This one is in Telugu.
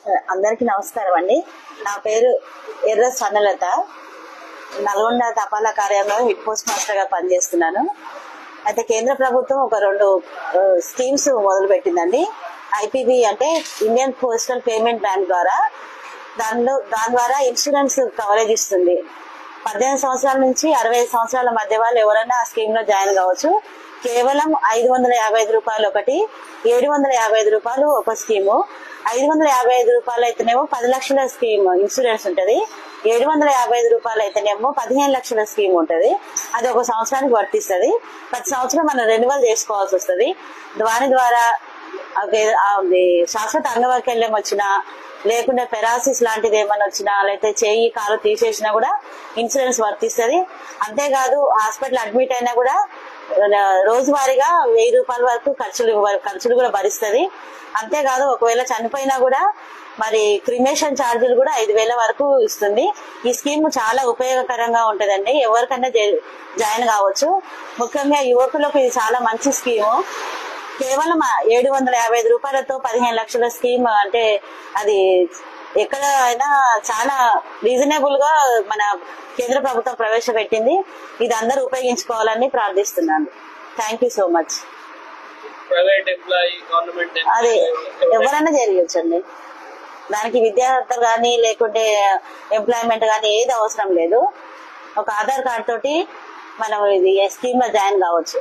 అందరికీ నమస్కారం అండి. నా పేరు ఎర్ర స్వర్ణలత. నల్గొండ తపాలా కార్యాలయంలో హెడ్ పోస్ట్ మాస్టర్ గా పనిచేస్తున్నాను. అయితే కేంద్ర ప్రభుత్వం ఒక 2 స్కీమ్స్ మొదలు పెట్టిందండి. ఐపీబీ అంటే ఇండియన్ పోస్టల్ పేమెంట్ బ్యాంక్ ద్వారా. దాని ద్వారా ఇన్సూరెన్స్ కవరేజ్ ఇస్తుంది. 18 సంవత్సరాల నుంచి 65 సంవత్సరాల మధ్య వాళ్ళు ఎవరైనా ఆ స్కీమ్ లో జాయిన్ కావచ్చు. కేవలం 555 రూపాయలు ఒకటి, 755 రూపాయలు ఒక స్కీము. 555 రూపాయలు అయితేనేమో 10 లక్షల స్కీమ్ ఇన్సూరెన్స్ ఉంటది. 755 రూపాయలు అయితేనేమో 15 లక్షల స్కీమ్ ఉంటది. అది ఒక సంవత్సరానికి వర్తిస్తుంది. ప్రతి సంవత్సరం మనం రెన్యువల్ చేసుకోవాల్సి వస్తుంది. దాని ద్వారా శాశ్వత అంగవైకల్యం వచ్చినా, లేకుంటే పెరాసిస్ లాంటిది ఏమైనా వచ్చినా, లేకపోతే చేయి కాలు తీసేసినా కూడా ఇన్సూరెన్స్ వర్తిస్తుంది. అంతేకాదు హాస్పిటల్ అడ్మిట్ అయినా కూడా రోజువారీగా 1000 రూపాయల వరకు ఖర్చులు కూడా భరిస్తుంది. అంతేకాదు ఒకవేళ చనిపోయినా కూడా మరి క్రిమేషన్ ఛార్జీలు కూడా 5000 వరకు ఇస్తుంది. ఈ స్కీమ్ చాలా ఉపయోగకరంగా ఉంటదండి. ఎవరికైనా జాయిన్ కావచ్చు. ముఖ్యంగా యువకులకు ఇది చాలా మంచి స్కీము. కేవలం 755 రూపాయలతో 15 లక్షల స్కీమ్ అంటే అది ఎక్కడ అయినా చాలా రీజనబుల్ గా మన కేంద్ర ప్రభుత్వం ప్రవేశపెట్టింది. ఇది అందరూ ఉపయోగించుకోవాలని ప్రార్థిస్తున్నాను. Thank you so much. అది ఎవరైనా చేయొచ్చండి. దానికి విద్యార్థి కానీ లేకుంటే ఎంప్లాయ్మెంట్ కానీ ఏది అవసరం లేదు. ఒక ఆధార్ కార్డ్ తోటి మనం ఇది స్కీమ్ లో జాయిన్ కావచ్చు.